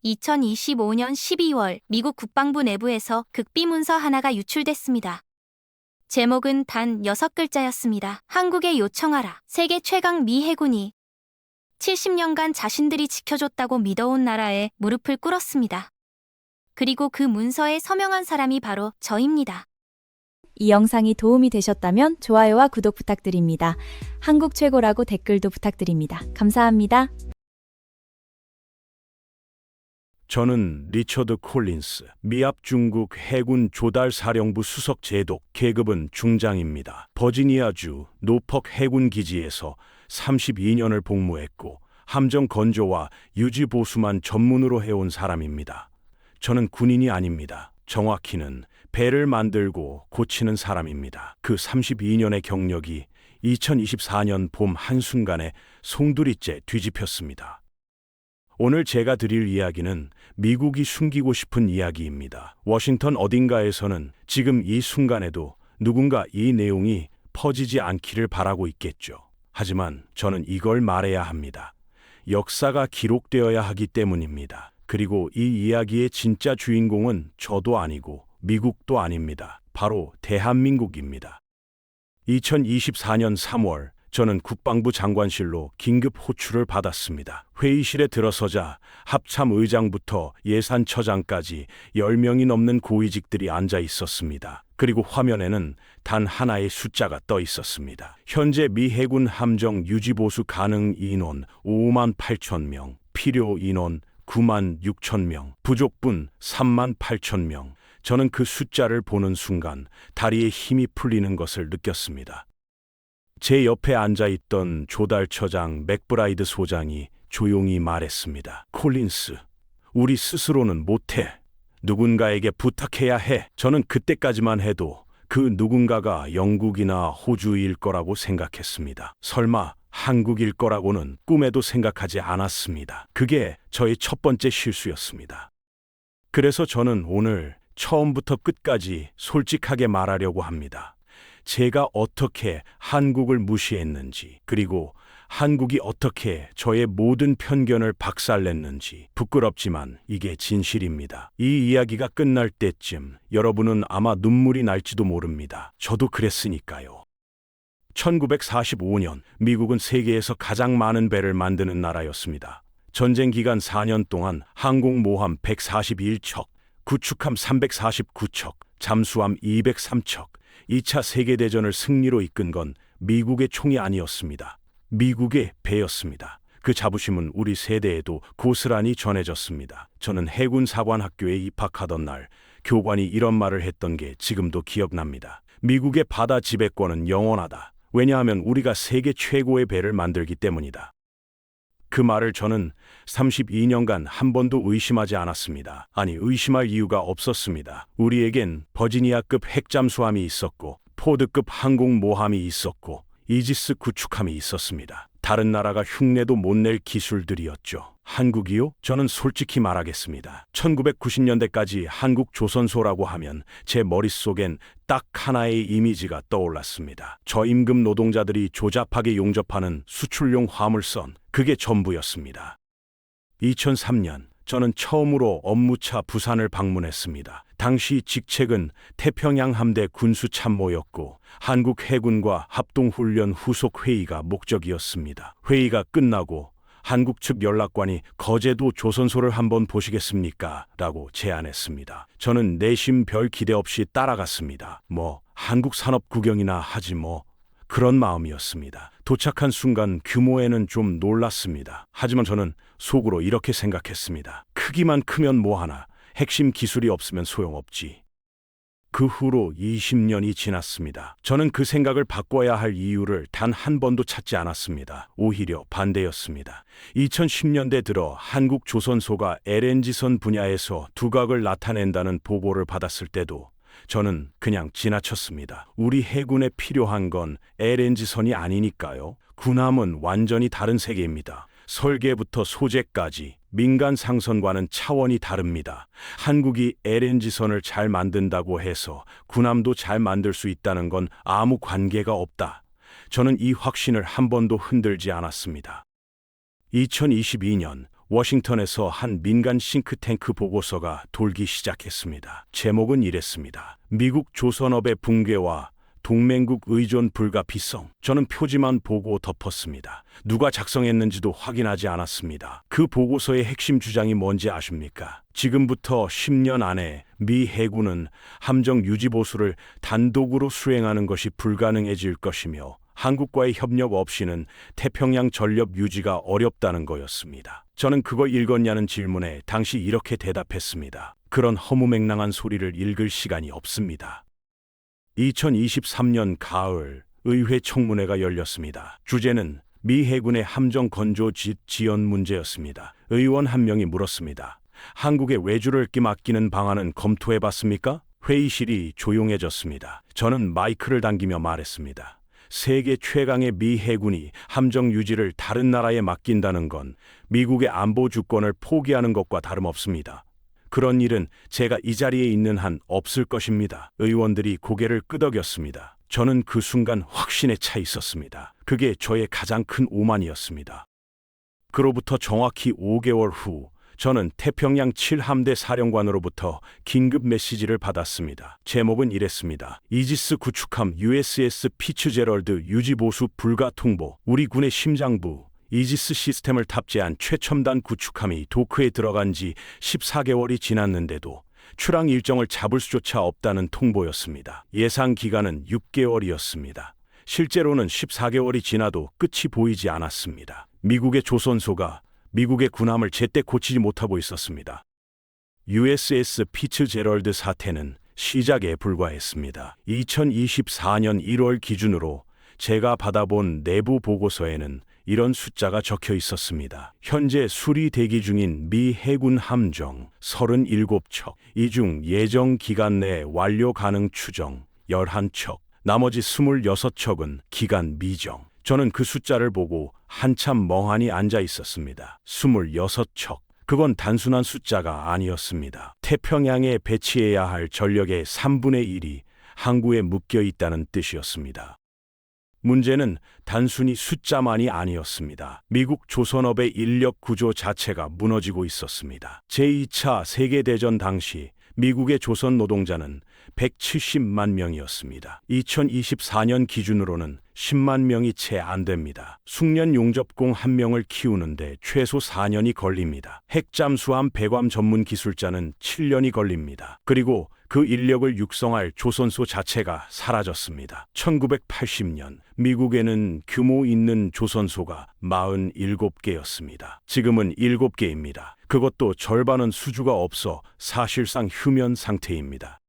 2025년 12월 미국 국방부 내부에서 극비 문서 하나가 유출됐습니다. 제목은 단 6글자였습니다. 한국에 요청하라. 세계 최강 미 해군이 70년간 자신들이 지켜줬다고 믿어온 나라에 무릎을 꿇었습니다. 그리고 그 문서에 서명한 사람이 바로 저입니다. 이 영상이 도움이 되셨다면 좋아요와 구독 부탁드립니다. 한국 최고라고 댓글도 부탁드립니다. 감사합니다. 저는 리처드 콜린스, 미합 중국 해군 조달사령부 수석 제독, 계급은 중장입니다. 버지니아주 노퍽 해군 기지에서 32년을 복무했고 함정 건조와 유지 보수만 전문으로 해온 사람입니다. 저는 군인이 아닙니다. 정확히는 배를 만들고 고치는 사람입니다. 그 32년의 경력이 2024년 봄 한순간에 송두리째 뒤집혔습니다. 오늘 제가 드릴 이야기는 미국이 숨기고 싶은 이야기입니다. 워싱턴 어딘가에서는 지금 이 순간에도 누군가 이 내용이 퍼지지 않기를 바라고 있겠죠. 하지만 저는 이걸 말해야 합니다. 역사가 기록되어야 하기 때문입니다. 그리고 이 이야기의 진짜 주인공은 저도 아니고 미국도 아닙니다. 바로 대한민국입니다. 2024년 3월 저는 국방부 장관실로 긴급 호출을 받았습니다. 회의실에 들어서자 합참의장부터 예산처장까지 10명이 넘는 고위직들이 앉아 있었습니다. 그리고 화면에는 단 하나의 숫자가 떠 있었습니다. 현재 미 해군 함정 유지보수 가능 인원 5만 8천 명, 필요 인원 9만 6천 명, 부족분 3만 8천 명. 저는 그 숫자를 보는 순간 다리에 힘이 풀리는 것을 느꼈습니다. 제 옆에 앉아있던 조달처장 맥브라이드 소장이 조용히 말했습니다. 콜린스, 우리 스스로는 못해. 누군가에게 부탁해야 해. 저는 그때까지만 해도 그 누군가가 영국이나 호주일 거라고 생각했습니다. 설마 한국일 거라고는 꿈에도 생각하지 않았습니다. 그게 저의 첫 번째 실수였습니다. 그래서 저는 오늘 처음부터 끝까지 솔직하게 말하려고 합니다. 제가 어떻게 한국을 무시했는지, 그리고 한국이 어떻게 저의 모든 편견을 박살냈는지. 부끄럽지만 이게 진실입니다. 이 이야기가 끝날 때쯤 여러분은 아마 눈물이 날지도 모릅니다. 저도 그랬으니까요. 1945년 미국은 세계에서 가장 많은 배를 만드는 나라였습니다. 전쟁 기간 4년 동안 항공모함 141척, 구축함 349척, 잠수함 203척, 2차 세계대전을 승리로 이끈 건 미국의 총이 아니었습니다. 미국의 배였습니다. 그 자부심은 우리 세대에도 고스란히 전해졌습니다. 저는 해군사관학교에 입학하던 날 교관이 이런 말을 했던 게 지금도 기억납니다. 미국의 바다 지배권은 영원하다. 왜냐하면 우리가 세계 최고의 배를 만들기 때문이다. 그 말을 저는 32년간 한 번도 의심하지 않았습니다. 아니, 의심할 이유가 없었습니다. 우리에겐 버지니아급 핵잠수함이 있었고 포드급 항공모함이 있었고 이지스 구축함이 있었습니다. 다른 나라가 흉내도 못 낼 기술들이었죠. 한국이요? 저는 솔직히 말하겠습니다. 1990년대까지 한국 조선소라고 하면 제 머릿속엔 딱 하나의 이미지가 떠올랐습니다. 저임금 노동자들이 조잡하게 용접하는 수출용 화물선, 그게 전부였습니다. 2003년 저는 처음으로 업무차 부산을 방문했습니다. 당시 직책은 태평양 함대 군수참모였고 한국 해군과 합동훈련 후속 회의가 목적이었습니다. 회의가 끝나고 한국 측 연락관이 거제도 조선소를 한번 보시겠습니까? 라고 제안했습니다. 저는 내심 별 기대 없이 따라갔습니다. 한국 산업 구경이나 하지 그런 마음이었습니다. 도착한 순간 규모에는 좀 놀랐습니다. 하지만 저는 속으로 이렇게 생각했습니다. 크기만 크면 뭐하나, 핵심 기술이 없으면 소용없지. 그 후로 20년이 지났습니다. 저는 그 생각을 바꿔야 할 이유를 단 한 번도 찾지 않았습니다. 오히려 반대였습니다. 2010년대 들어 한국 조선소가 LNG선 분야에서 두각을 나타낸다는 보고를 받았을 때도 저는 그냥 지나쳤습니다. 우리 해군에 필요한 건 LNG선이 아니니까요. 군함은 완전히 다른 세계입니다. 설계부터 소재까지 민간 상선과는 차원이 다릅니다. 한국이 LNG선을 잘 만든다고 해서 군함도 잘 만들 수 있다는 건 아무 관계가 없다. 저는 이 확신을 한 번도 흔들지 않았습니다. 2022년 워싱턴에서 한 민간 싱크탱크 보고서가 돌기 시작했습니다. 제목은 이랬습니다. 미국 조선업의 붕괴와 동맹국 의존 불가피성. 저는 표지만 보고 덮었습니다. 누가 작성했는지도 확인하지 않았습니다. 그 보고서의 핵심 주장이 뭔지 아십니까? 지금부터 10년 안에 미 해군은 함정 유지 보수를 단독으로 수행하는 것이 불가능해질 것이며 한국과의 협력 없이는 태평양 전력 유지가 어렵다는 거였습니다. 저는 그걸 읽었냐는 질문에 당시 이렇게 대답했습니다. 그런 허무맹랑한 소리를 읽을 시간이 없습니다. 2023년 가을 의회 청문회가 열렸습니다. 주제는 미 해군의 함정 건조 지연 문제였습니다. 의원 한 명이 물었습니다. 한국의 외주를 끼맡기는 방안은 검토해봤습니까? 회의실이 조용해졌습니다. 저는 마이크를 당기며 말했습니다. 세계 최강의 미 해군이 함정 유지를 다른 나라에 맡긴다는 건 미국의 안보 주권을 포기하는 것과 다름없습니다. 그런 일은 제가 이 자리에 있는 한 없을 것입니다. 의원들이 고개를 끄덕였습니다. 저는 그 순간 확신에 차 있었습니다. 그게 저의 가장 큰 오만이었습니다. 그로부터 정확히 5개월 후 저는 태평양 7함대 사령관으로부터 긴급 메시지를 받았습니다. 제목은 이랬습니다. 이지스 구축함 USS 피츠제럴드 유지보수 불가 통보. 우리 군의 심장부 이지스 시스템을 탑재한 최첨단 구축함이 도크에 들어간 지 14개월이 지났는데도 출항 일정을 잡을 수조차 없다는 통보였습니다. 예상 기간은 6개월이었습니다. 실제로는 14개월이 지나도 끝이 보이지 않았습니다. 미국의 조선소가 미국의 군함을 제때 고치지 못하고 있었습니다. USS 피츠제럴드 사태는 시작에 불과했습니다. 2024년 1월 기준으로 제가 받아본 내부 보고서에는 이런 숫자가 적혀 있었습니다. 현재 수리 대기 중인 미 해군 함정 37척, 이 중 예정 기간 내에 완료 가능 추정 11척, 나머지 26척은 기간 미정. 저는 그 숫자를 보고 한참 멍하니 앉아 있었습니다. 26척. 그건 단순한 숫자가 아니었습니다. 태평양에 배치해야 할 전력의 3분의 1이 항구에 묶여 있다는 뜻이었습니다. 문제는 단순히 숫자만이 아니었습니다. 미국 조선업의 인력 구조 자체가 무너지고 있었습니다. 제2차 세계대전 당시 미국의 조선 노동자는 170만 명이었습니다. 2024년 기준으로는 10만 명이 채 안 됩니다. 숙련 용접공 한 명을 키우는데 최소 4년이 걸립니다. 핵잠수함 배관 전문 기술자는 7년이 걸립니다. 그리고 그 인력을 육성할 조선소 자체가 사라졌습니다. 1980년 미국에는 규모 있는 조선소가 47개였습니다. 지금은 7개입니다. 그것도 절반은 수주가 없어 사실상 휴면 상태입니다.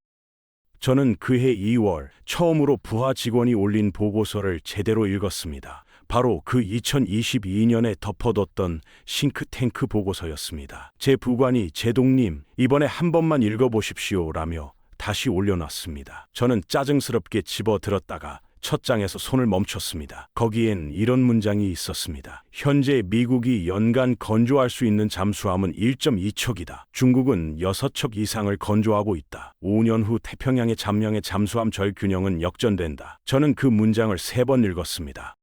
저는 그해 2월 처음으로 부하 직원이 올린 보고서를 제대로 읽었습니다. 바로 그 2022년에 덮어뒀던 싱크탱크 보고서였습니다. 제 부관이 제동님, 이번에 한 번만 읽어보십시오 라며 다시 올려놨습니다. 저는 짜증스럽게 집어들었다가 첫 장에서 손을 멈췄습니다. 거기엔 이런 문장이 있었습니다. 현재 미국이 연간 건조할 수 있는 잠수함은 1.2척이다. 중국은 6척 이상을 건조하고 있다. 5년 후 태평양의 잠량의 잠수함 절균형은 역전된다. 저는 그 문장을 3번 읽었습니다.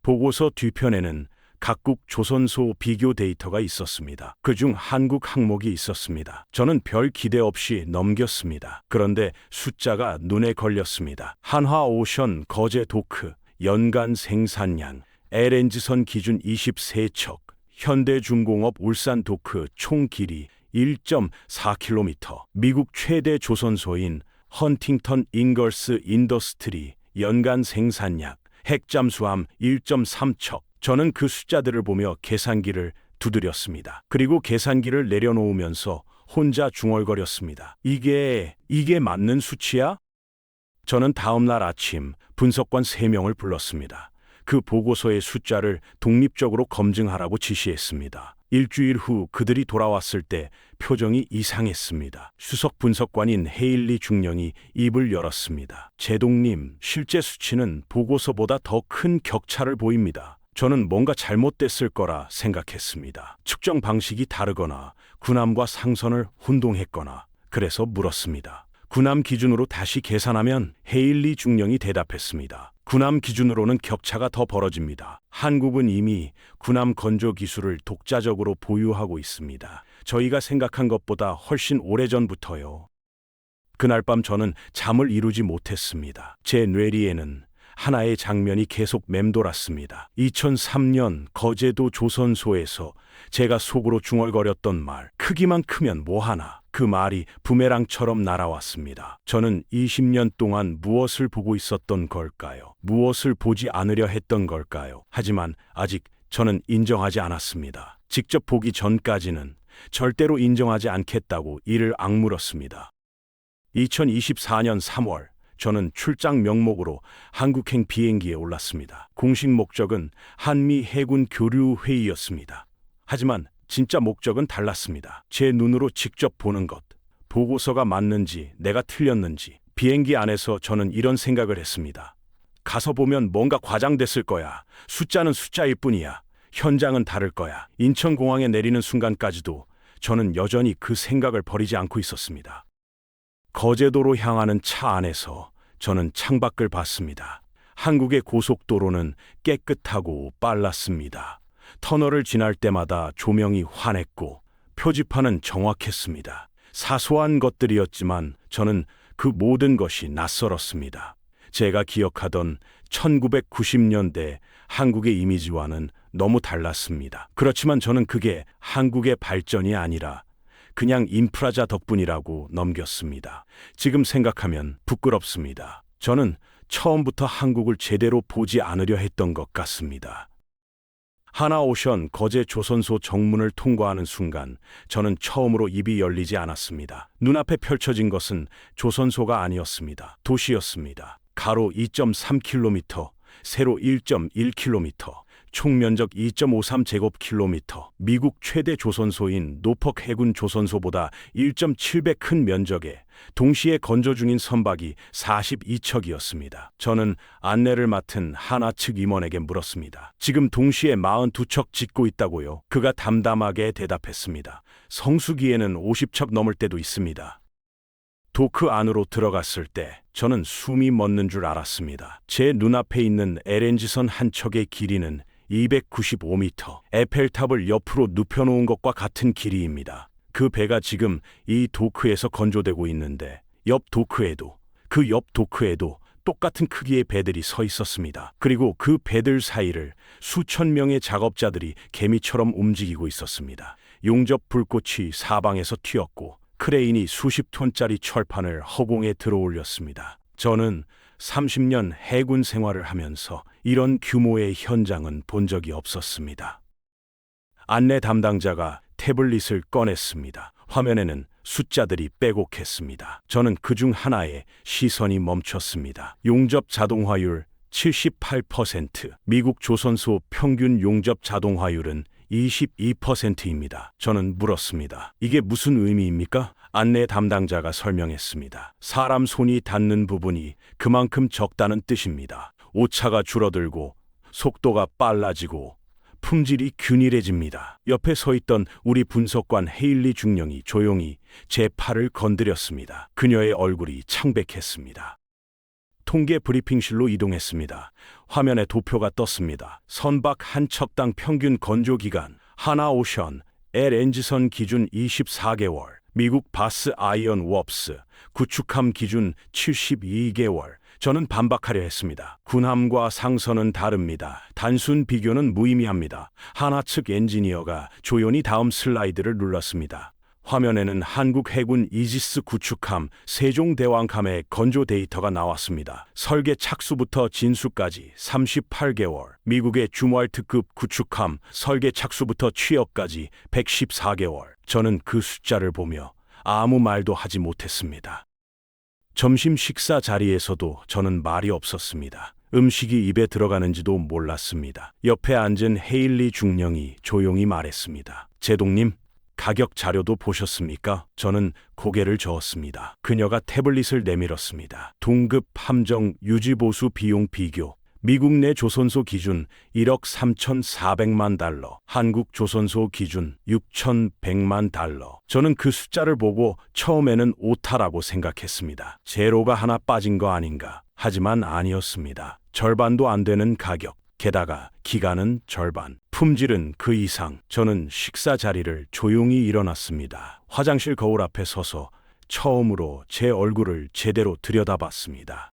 보고서 뒤편에는 각국 조선소 비교 데이터가 있었습니다. 그중 한국 항목이 있었습니다. 저는 별 기대 없이 넘겼습니다. 그런데 숫자가 눈에 걸렸습니다. 한화오션 거제 도크 연간 생산량 LNG선 기준 23척, 현대중공업 울산 도크 총 길이 1.4km, 미국 최대 조선소인 헌팅턴 잉걸스 인더스트리 연간 생산량 핵잠수함 1.3척. 저는 그 숫자들을 보며 계산기를 두드렸습니다. 그리고 계산기를 내려놓으면서 혼자 중얼거렸습니다. 이게 맞는 수치야? 저는 다음 날 아침 분석관 3명을 불렀습니다. 그 보고서의 숫자를 독립적으로 검증하라고 지시했습니다. 일주일 후 그들이 돌아왔을 때 표정이 이상했습니다. 수석 분석관인 헤일리 중령이 입을 열었습니다. 제동님, 실제 수치는 보고서보다 더 큰 격차를 보입니다. 저는 뭔가 잘못됐을 거라 생각했습니다. 측정 방식이 다르거나 군함과 상선을 혼동했거나 그래서 물었습니다. 군함 기준으로 다시 계산하면 헤일리 중령이 대답했습니다. 군함 기준으로는 격차가 더 벌어집니다. 한국은 이미 군함 건조 기술을 독자적으로 보유하고 있습니다. 저희가 생각한 것보다 훨씬 오래전부터요. 그날 밤 저는 잠을 이루지 못했습니다. 제 뇌리에는 하나의 장면이 계속 맴돌았습니다. 2003년 거제도 조선소에서 제가 속으로 중얼거렸던 말, 크기만 크면 뭐하나. 그 말이 부메랑처럼 날아왔습니다. 저는 20년 동안 무엇을 보고 있었던 걸까요? 무엇을 보지 않으려 했던 걸까요? 하지만 아직 저는 인정하지 않았습니다. 직접 보기 전까지는 절대로 인정하지 않겠다고 이를 악물었습니다. 2024년 3월, 저는 출장 명목으로 한국행 비행기에 올랐습니다. 공식 목적은 한미 해군 교류 회의였습니다. 하지만 진짜 목적은 달랐습니다. 제 눈으로 직접 보는 것, 보고서가 맞는지 내가 틀렸는지. 비행기 안에서 저는 이런 생각을 했습니다. 가서 보면 뭔가 과장됐을 거야. 숫자는 숫자일 뿐이야. 현장은 다를 거야. 인천공항에 내리는 순간까지도 저는 여전히 그 생각을 버리지 않고 있었습니다. 거제도로 향하는 차 안에서 저는 창밖을 봤습니다. 한국의 고속도로는 깨끗하고 빨랐습니다. 터널을 지날 때마다 조명이 환했고 표지판은 정확했습니다. 사소한 것들이었지만 저는 그 모든 것이 낯설었습니다. 제가 기억하던 1990년대 한국의 이미지와는 너무 달랐습니다. 그렇지만 저는 그게 한국의 발전이 아니라 그냥 인프라자 덕분이라고 넘겼습니다. 지금 생각하면 부끄럽습니다. 저는 처음부터 한국을 제대로 보지 않으려 했던 것 같습니다. 하나오션 거제 조선소 정문을 통과하는 순간 저는 처음으로 입이 열리지 않았습니다. 눈앞에 펼쳐진 것은 조선소가 아니었습니다. 도시였습니다. 가로 2.3km, 세로 1.1km, 총 면적 2.53제곱킬로미터, 미국 최대 조선소인 노퍽 해군 조선소보다 1.7배 큰 면적에 동시에 건조 중인 선박이 42척이었습니다. 저는 안내를 맡은 하나 측 임원에게 물었습니다. 지금 동시에 42척 짓고 있다고요? 그가 담담하게 대답했습니다. 성수기에는 50척 넘을 때도 있습니다. 도크 안으로 들어갔을 때 저는 숨이 멎는 줄 알았습니다. 제 눈앞에 있는 LNG선 한 척의 길이는 295m, 에펠탑을 옆으로 눕혀놓은 것과 같은 길이입니다. 그 배가 지금 이 도크에서 건조되고 있는데 옆 도크에도, 그 옆 도크에도 똑같은 크기의 배들이 서 있었습니다. 그리고 그 배들 사이를 수천 명의 작업자들이 개미처럼 움직이고 있었습니다. 용접 불꽃이 사방에서 튀었고 크레인이 수십 톤짜리 철판을 허공에 들어올렸습니다. 저는 30년 해군 생활을 하면서 이런 규모의 현장은 본 적이 없었습니다. 안내 담당자가 태블릿을 꺼냈습니다. 화면에는 숫자들이 빼곡했습니다. 저는 그중 하나에 시선이 멈췄습니다. 용접 자동화율 78%, 미국 조선소 평균 용접 자동화율은 22%입니다. 저는 물었습니다. 이게 무슨 의미입니까? 안내 담당자가 설명했습니다. 사람 손이 닿는 부분이 그만큼 적다는 뜻입니다. 오차가 줄어들고 속도가 빨라지고 품질이 균일해집니다. 옆에 서 있던 우리 분석관 헤일리 중령이 조용히 제 팔을 건드렸습니다. 그녀의 얼굴이 창백했습니다. 통계 브리핑실로 이동했습니다. 화면에 도표가 떴습니다. 선박 한 척당 평균 건조 기간, 하나오션 LNG선 기준 24개월, 미국 바스 아이언 웍스 구축함 기준 72개월. 저는 반박하려 했습니다. 군함과 상선은 다릅니다. 단순 비교는 무의미합니다. 하나 측 엔지니어가 조용히 다음 슬라이드를 눌렀습니다. 화면에는 한국 해군 이지스 구축함 세종대왕함의 건조 데이터가 나왔습니다. 설계 착수부터 진수까지 38개월, 미국의 주무알트급 구축함 설계 착수부터 취역까지 114개월. 저는 그 숫자를 보며 아무 말도 하지 못했습니다. 점심 식사 자리에서도 저는 말이 없었습니다. 음식이 입에 들어가는지도 몰랐습니다. 옆에 앉은 헤일리 중령이 조용히 말했습니다. 제동님, 가격 자료도 보셨습니까? 저는 고개를 저었습니다. 그녀가 태블릿을 내밀었습니다. 동급 함정 유지보수 비용 비교. 미국 내 조선소 기준 1억 3,400만 달러, 한국 조선소 기준 6,100만 달러. 저는 그 숫자를 보고 처음에는 오타라고 생각했습니다. 제로가 하나 빠진 거 아닌가. 하지만 아니었습니다. 절반도 안 되는 가격. 게다가 기간은 절반, 품질은 그 이상. 저는 식사 자리를 조용히 일어났습니다. 화장실 거울 앞에 서서 처음으로 제 얼굴을 제대로 들여다봤습니다.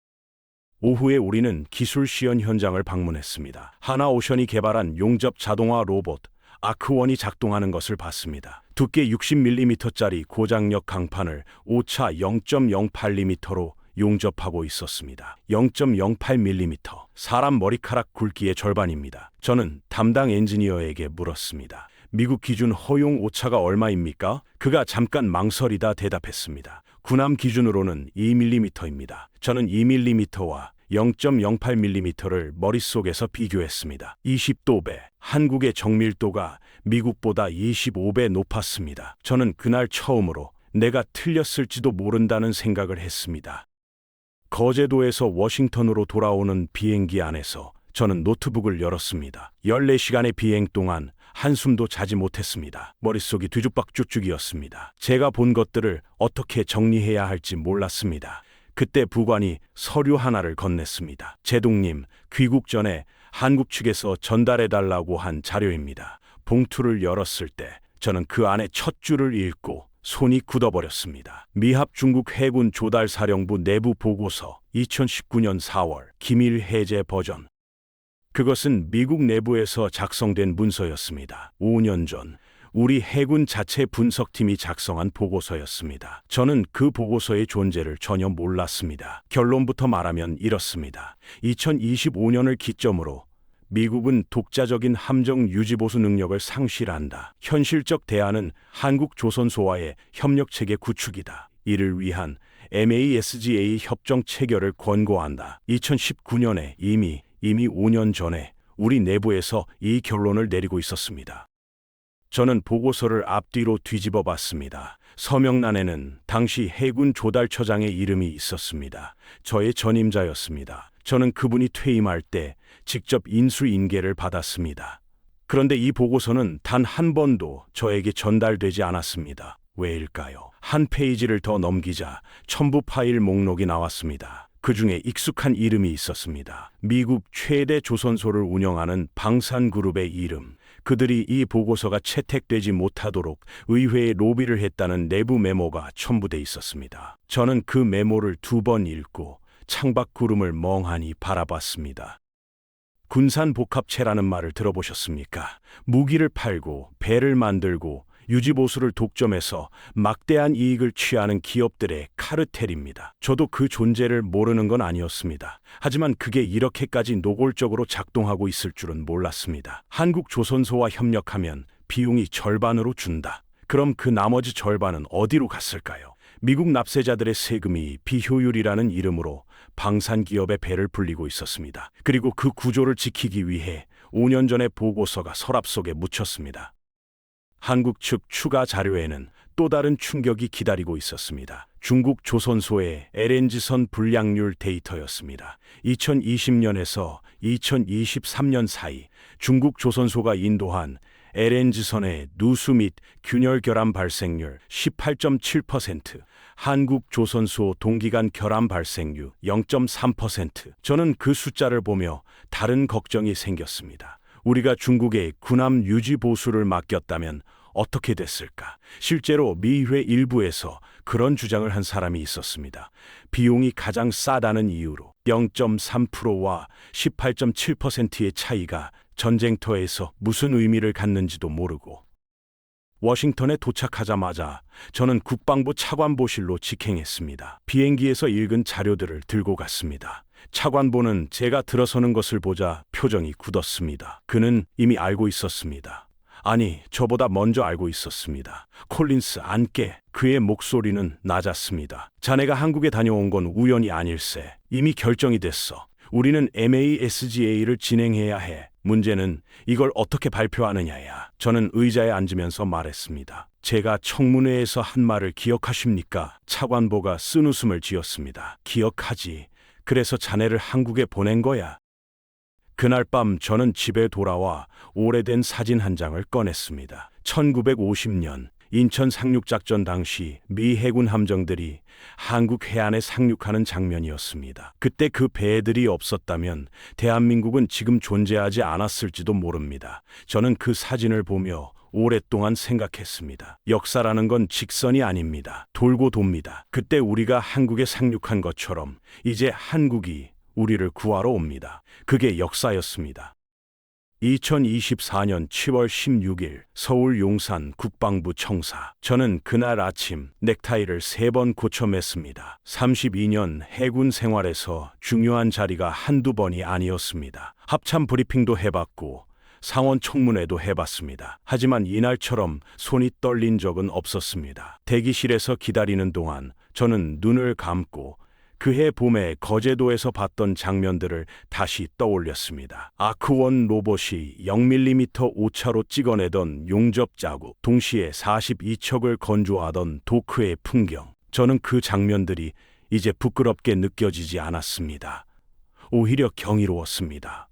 오후에 우리는 기술 시연 현장을 방문했습니다. 하나오션이 개발한 용접 자동화 로봇 아크1이 작동하는 것을 봤습니다. 두께 60mm짜리 고장력 강판을 오차 0.08mm로 용접하고 있었습니다. 0.08mm, 사람 머리카락 굵기의 절반입니다. 저는 담당 엔지니어에게 물었습니다. 미국 기준 허용 오차가 얼마입니까? 그가 잠깐 망설이다 대답했습니다. 군함 기준으로는 2mm입니다. 저는 2mm와 0.08mm를 머릿속에서 비교했습니다. 20도배. 한국의 정밀도가 미국보다 25배 높았습니다. 저는 그날 처음으로 내가 틀렸을지도 모른다는 생각을 했습니다. 거제도에서 워싱턴으로 돌아오는 비행기 안에서 저는 노트북을 열었습니다. 14시간의 비행 동안 한숨도 자지 못했습니다. 머릿속이 뒤죽박죽죽이었습니다. 제가 본 것들을 어떻게 정리해야 할지 몰랐습니다. 그때 부관이 서류 하나를 건넸습니다. 제동님, 귀국 전에 한국 측에서 전달해달라고 한 자료입니다. 봉투를 열었을 때 저는 그 안에 첫 줄을 읽고 손이 굳어버렸습니다. 미합 중국 해군 조달사령부 내부 보고서 2019년 4월 기밀 해제 버전. 그것은 미국 내부에서 작성된 문서였습니다. 5년 전 우리 해군 자체 분석팀이 작성한 보고서였습니다. 저는 그 보고서의 존재를 전혀 몰랐습니다. 결론부터 말하면 이렇습니다. 2025년을 기점으로 미국은 독자적인 함정 유지보수 능력을 상실한다. 현실적 대안은 한국조선소와의 협력체계 구축이다. 이를 위한 MASGA 협정 체결을 권고한다. 2019년에 이미 5년 전에 우리 내부에서 이 결론을 내리고 있었습니다. 저는 보고서를 앞뒤로 뒤집어 봤습니다. 서명란에는 당시 해군 조달처장의 이름이 있었습니다. 저의 전임자였습니다. 저는 그분이 퇴임할 때 직접 인수인계를 받았습니다. 그런데 이 보고서는 단 한 번도 저에게 전달되지 않았습니다. 왜일까요? 한 페이지를 더 넘기자 첨부 파일 목록이 나왔습니다. 그 중에 익숙한 이름이 있었습니다. 미국 최대 조선소를 운영하는 방산그룹의 이름. 그들이 이 보고서가 채택되지 못하도록 의회에 로비를 했다는 내부 메모가 첨부돼 있었습니다. 저는 그 메모를 2번 읽고 창밖 구름을 멍하니 바라봤습니다. 군산복합체라는 말을 들어보셨습니까? 무기를 팔고 배를 만들고 유지보수를 독점해서 막대한 이익을 취하는 기업들의 카르텔입니다. 저도 그 존재를 모르는 건 아니었습니다. 하지만 그게 이렇게까지 노골적으로 작동하고 있을 줄은 몰랐습니다. 한국조선소와 협력하면 비용이 절반으로 준다. 그럼 그 나머지 절반은 어디로 갔을까요? 미국 납세자들의 세금이 비효율이라는 이름으로 방산기업의 배를 불리고 있었습니다. 그리고 그 구조를 지키기 위해 5년 전에 보고서가 서랍 속에 묻혔습니다. 한국 측 추가 자료에는 또 다른 충격이 기다리고 있었습니다. 중국 조선소의 LNG선 불량률 데이터였습니다. 2020년에서 2023년 사이 중국 조선소가 인도한 LNG선의 누수 및 균열 결함 발생률 18.7%, 한국 조선소 동기간 결함 발생률 0.3%. 저는 그 숫자를 보며 다른 걱정이 생겼습니다. 우리가 중국에 군함 유지 보수를 맡겼다면 어떻게 됐을까? 실제로 미회 일부에서 그런 주장을 한 사람이 있었습니다. 비용이 가장 싸다는 이유로 0.3%와 18.7%의 차이가 전쟁터에서 무슨 의미를 갖는지도 모르고. 워싱턴에 도착하자마자 저는 국방부 차관보실로 직행했습니다. 비행기에서 읽은 자료들을 들고 갔습니다. 차관보는 제가 들어서는 것을 보자 표정이 굳었습니다. 그는 이미 알고 있었습니다. 아니, 저보다 먼저 알고 있었습니다. 콜린스 안께. 그의 목소리는 낮았습니다. 자네가 한국에 다녀온 건 우연이 아닐세. 이미 결정이 됐어. 우리는 MASGA를 진행해야 해. 문제는 이걸 어떻게 발표하느냐야. 저는 의자에 앉으면서 말했습니다. 제가 청문회에서 한 말을 기억하십니까? 차관보가 쓴웃음을 지었습니다. 기억하지. 그래서 자네를 한국에 보낸 거야. 그날 밤 저는 집에 돌아와 오래된 사진 한 장을 꺼냈습니다. 1950년 인천 상륙작전 당시 미 해군 함정들이 한국 해안에 상륙하는 장면이었습니다. 그때 그 배들이 없었다면 대한민국은 지금 존재하지 않았을지도 모릅니다. 저는 그 사진을 보며 오랫동안 생각했습니다. 역사라는 건 직선이 아닙니다. 돌고 돕니다. 그때 우리가 한국에 상륙한 것처럼 이제 한국이 우리를 구하러 옵니다. 그게 역사였습니다. 2024년 7월 16일 서울 용산 국방부 청사. 저는 그날 아침 넥타이를 3번 고쳐 맸습니다. 32년 해군 생활에서 중요한 자리가 한두 번이 아니었습니다. 합참 브리핑도 해봤고 상원 청문회도 해봤습니다. 하지만 이날처럼 손이 떨린 적은 없었습니다. 대기실에서 기다리는 동안 저는 눈을 감고 그해 봄에 거제도에서 봤던 장면들을 다시 떠올렸습니다. 아크1 로봇이 0mm 오차로 찍어내던 용접 자국, 동시에 42척을 건조하던 도크의 풍경. 저는 그 장면들이 이제 부끄럽게 느껴지지 않았습니다. 오히려 경이로웠습니다.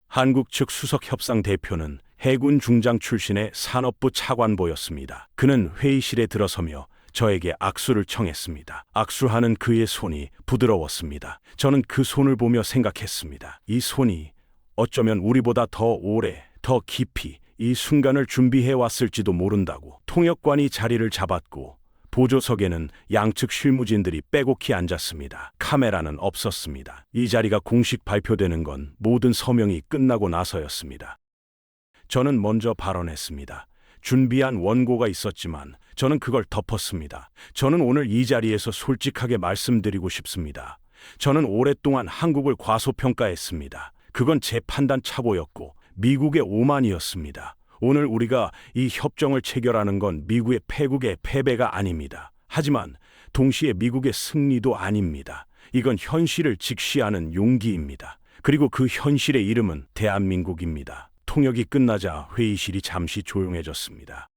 한국 측 수석협상 대표는 해군 중장 출신의 산업부 차관보였습니다. 그는 회의실에 들어서며 저에게 악수를 청했습니다. 악수하는 그의 손이 부드러웠습니다. 저는 그 손을 보며 생각했습니다. 이 손이 어쩌면 우리보다 더 오래, 더 깊이 이 순간을 준비해 왔을지도 모른다고. 통역관이 자리를 잡았고 보조석에는 양측 실무진들이 빼곡히 앉았습니다. 카메라는 없었습니다. 이 자리가 공식 발표되는 건 모든 서명이 끝나고 나서였습니다. 저는 먼저 발언했습니다. 준비한 원고가 있었지만 저는 그걸 덮었습니다. 저는 오늘 이 자리에서 솔직하게 말씀드리고 싶습니다. 저는 오랫동안 한국을 과소평가했습니다. 그건 제 판단 착오였고 미국의 오만이었습니다. 오늘 우리가 이 협정을 체결하는 건 미국의 패국의 패배가 아닙니다. 하지만 동시에 미국의 승리도 아닙니다. 이건 현실을 직시하는 용기입니다. 그리고 그 현실의 이름은 대한민국입니다. 통역이 끝나자 회의실이 잠시 조용해졌습니다.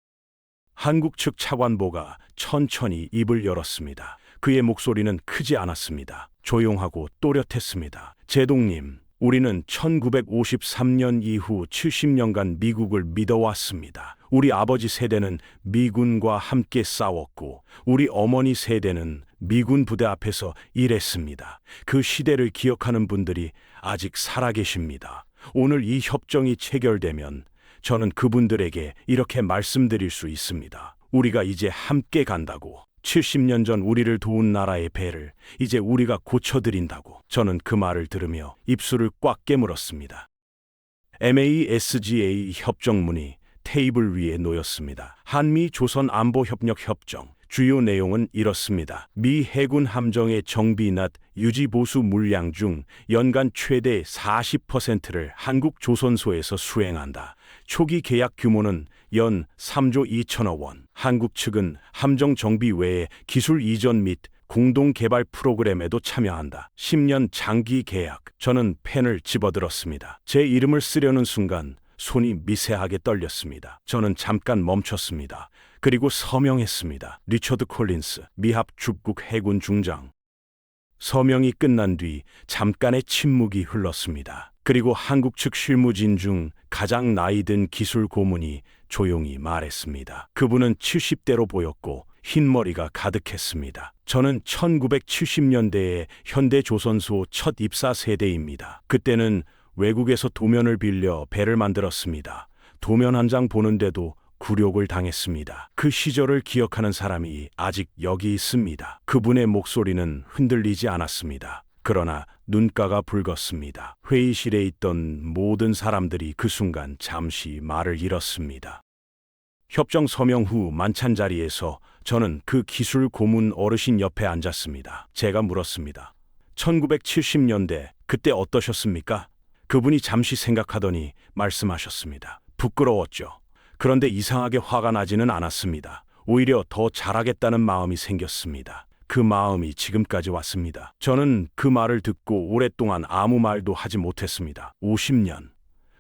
한국 측 차관보가 천천히 입을 열었습니다. 그의 목소리는 크지 않았습니다. 조용하고 또렷했습니다. 제동님, 우리는 1953년 이후 70년간 미국을 믿어왔습니다. 우리 아버지 세대는 미군과 함께 싸웠고 우리 어머니 세대는 미군 부대 앞에서 일했습니다. 그 시대를 기억하는 분들이 아직 살아계십니다. 오늘 이 협정이 체결되면 저는 그분들에게 이렇게 말씀드릴 수 있습니다. 우리가 이제 함께 간다고. 70년 전 우리를 도운 나라의 배를 이제 우리가 고쳐드린다고. 저는 그 말을 들으며 입술을 꽉 깨물었습니다. MASGA 협정문이 테이블 위에 놓였습니다. 한미 조선 안보협력 협정. 주요 내용은 이렇습니다. 미 해군 함정의 정비 납 유지 보수 물량 중 연간 최대 40%를 한국 조선소에서 수행한다. 초기 계약 규모는 연 3조 2천억 원. 한국 측은 함정 정비 외에 기술 이전 및 공동 개발 프로그램에도 참여한다. 10년 장기 계약. 저는 펜을 집어들었습니다. 제 이름을 쓰려는 순간 손이 미세하게 떨렸습니다. 저는 잠깐 멈췄습니다. 그리고 서명했습니다. 리처드 콜린스, 미합 죽국 해군 중장. 서명이 끝난 뒤 잠깐의 침묵이 흘렀습니다. 그리고 한국 측 실무진 중 가장 나이 든 기술 고문이 조용히 말했습니다. 그분은 70대로 보였고 흰머리가 가득했습니다. 저는 1970년대에 현대조선소 첫 입사 세대입니다. 그때는 외국에서 도면을 빌려 배를 만들었습니다. 도면 한 장 보는데도 굴욕을 당했습니다. 그 시절을 기억하는 사람이 아직 여기 있습니다. 그분의 목소리는 흔들리지 않았습니다. 그러나 눈가가 붉었습니다. 회의실에 있던 모든 사람들이 그 순간 잠시 말을 잃었습니다. 협정 서명 후 만찬 자리에서 저는 그 기술 고문 어르신 옆에 앉았습니다. 제가 물었습니다. 1970년대 그때 어떠셨습니까? 그분이 잠시 생각하더니 말씀하셨습니다. 부끄러웠죠. 그런데 이상하게 화가 나지는 않았습니다. 오히려 더 잘하겠다는 마음이 생겼습니다. 그 마음이 지금까지 왔습니다. 저는 그 말을 듣고 오랫동안 아무 말도 하지 못했습니다. 50년.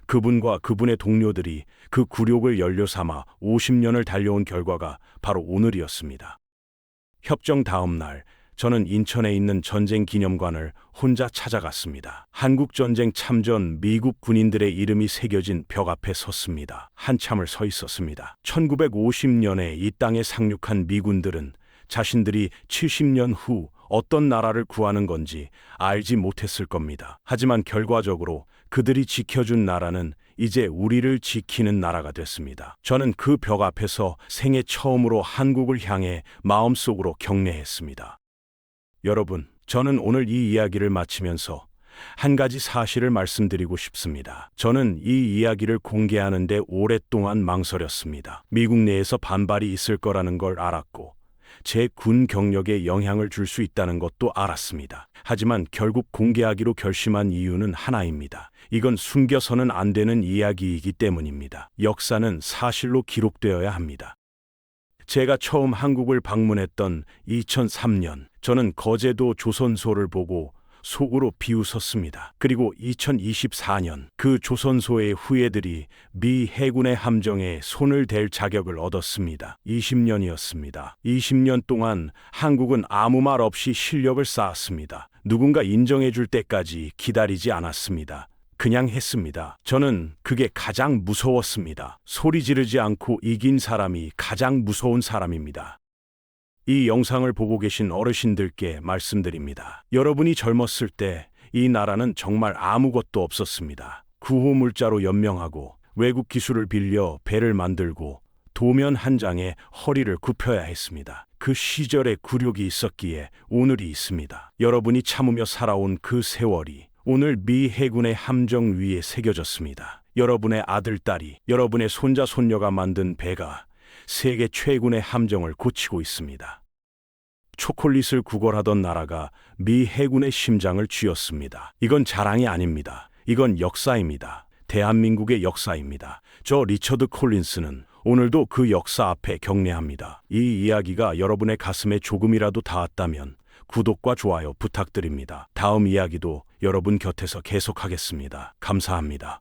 그분과 그분의 동료들이 그 굴욕을 연료 삼아 50년을 달려온 결과가 바로 오늘이었습니다. 협정 다음 날 저는 인천에 있는 전쟁 기념관을 혼자 찾아갔습니다. 한국전쟁 참전 미국 군인들의 이름이 새겨진 벽 앞에 섰습니다. 한참을 서 있었습니다. 1950년에 이 땅에 상륙한 미군들은 자신들이 70년 후 어떤 나라를 구하는 건지 알지 못했을 겁니다. 하지만 결과적으로 그들이 지켜준 나라는 이제 우리를 지키는 나라가 됐습니다. 저는 그 벽 앞에서 생애 처음으로 한국을 향해 마음속으로 경례했습니다. 여러분, 저는 오늘 이 이야기를 마치면서 한 가지 사실을 말씀드리고 싶습니다. 저는 이 이야기를 공개하는데 오랫동안 망설였습니다. 미국 내에서 반발이 있을 거라는 걸 알았고, 제 군 경력에 영향을 줄 수 있다는 것도 알았습니다. 하지만 결국 공개하기로 결심한 이유는 하나입니다. 이건 숨겨서는 안 되는 이야기이기 때문입니다. 역사는 사실로 기록되어야 합니다. 제가 처음 한국을 방문했던 2003년, 저는 거제도 조선소를 보고 속으로 비웃었습니다. 그리고 2024년, 그 조선소의 후예들이 미 해군의 함정에 손을 댈 자격을 얻었습니다. 20년이었습니다. 20년 동안 한국은 아무 말 없이 실력을 쌓았습니다. 누군가 인정해줄 때까지 기다리지 않았습니다. 그냥 했습니다. 저는 그게 가장 무서웠습니다. 소리 지르지 않고 이긴 사람이 가장 무서운 사람입니다. 이 영상을 보고 계신 어르신들께 말씀드립니다. 여러분이 젊었을 때 이 나라는 정말 아무것도 없었습니다. 구호물자로 연명하고 외국 기술을 빌려 배를 만들고 도면 한 장에 허리를 굽혀야 했습니다. 그 시절에 굴욕이 있었기에 오늘이 있습니다. 여러분이 참으며 살아온 그 세월이 오늘 미 해군의 함정 위에 새겨졌습니다. 여러분의 아들, 딸이, 여러분의 손자, 손녀가 만든 배가 세계 최군의 함정을 고치고 있습니다. 초콜릿을 구걸하던 나라가 미 해군의 심장을 쥐었습니다. 이건 자랑이 아닙니다. 이건 역사입니다. 대한민국의 역사입니다. 저 리처드 콜린스는 오늘도 그 역사 앞에 경례합니다. 이 이야기가 여러분의 가슴에 조금이라도 닿았다면 구독과 좋아요 부탁드립니다. 다음 이야기도 여러분 곁에서 계속하겠습니다. 감사합니다.